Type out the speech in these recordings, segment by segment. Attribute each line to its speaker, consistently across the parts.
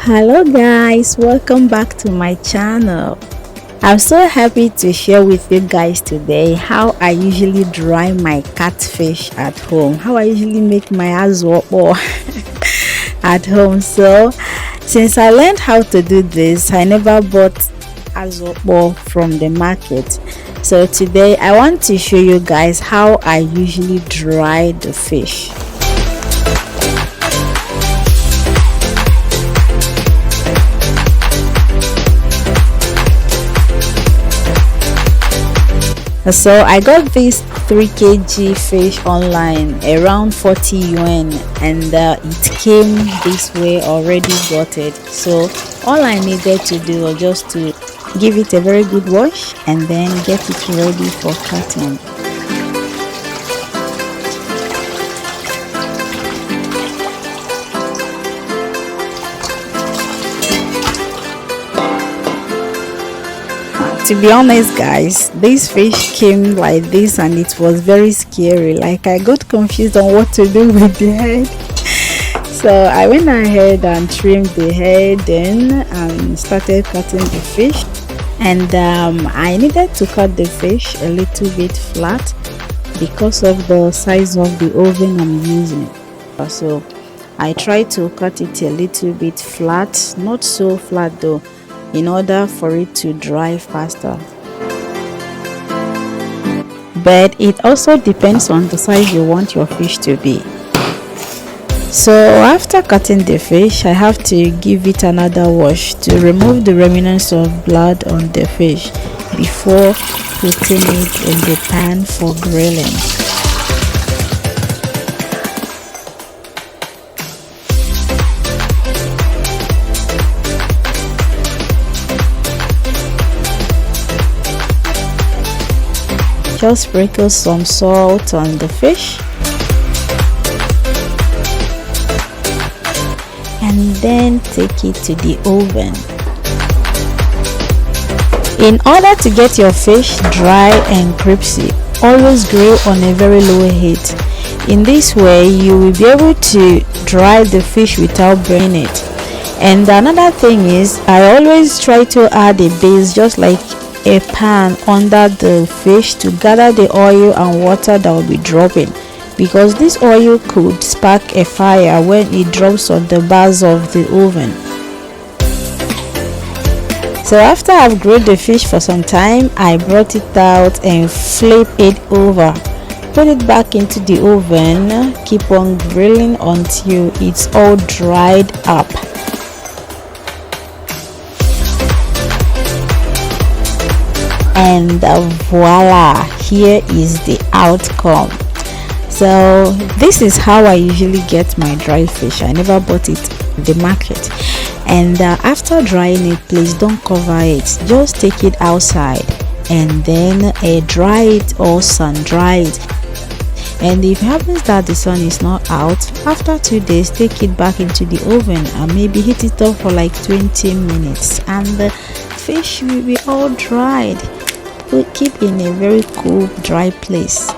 Speaker 1: Hello guys, welcome back to my channel. I'm so happy to share with you guys today how I usually dry my catfish at home, how I usually make my azwopo at home. So since I learned how to do this, I never bought azwopo from the market. So today I want to show you guys how I usually dry the fish. So I got this 3 kg fish online around 40 yuan, and it came this way already gutted. So all I needed to do was just to give it a very good wash and then get it ready for cutting. To be honest guys, this fish came like this and it was very scary. Like, I got confused on what to do with the head. So I went ahead and trimmed the head then and started cutting the fish. And I needed to cut the fish a little bit flat because of the size of the oven I'm using. So I tried to cut it a little bit flat, not so flat though, in order for it to dry faster. But it also depends on the size you want your fish to be. So after cutting the fish, I have to give it another wash to remove the remnants of blood on the fish before putting it in the pan for grilling. Just sprinkle some salt on the fish and then take it to the oven. In order to get your fish dry and crispy, always grill on a very low heat. In this way, you will be able to dry the fish without burning it. And another thing is, I always try to add a base, just like a pan, under the fish to gather the oil and water that will be dropping, because this oil could spark a fire when it drops on the bars of the oven. So after I've grilled the fish for some time, I brought it out and flip it over, put it back into the oven, keep on grilling until it's all dried up. And voila, here is the outcome. So this is how I usually get my dry fish. I never bought it in the market. And after drying it, please don't cover it, just take it outside and then dry it or sun dry it. And if it happens that the sun is not out, after 2 days, take it back into the oven and maybe heat it up for like 20 minutes and the fish will be all dried. Keep in a very cool, dry place.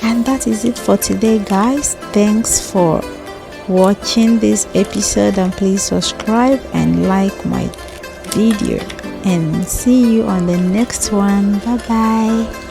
Speaker 1: And that is it for today guys. Thanks for watching this episode, and please subscribe and like my video, and see you on the next one. Bye bye.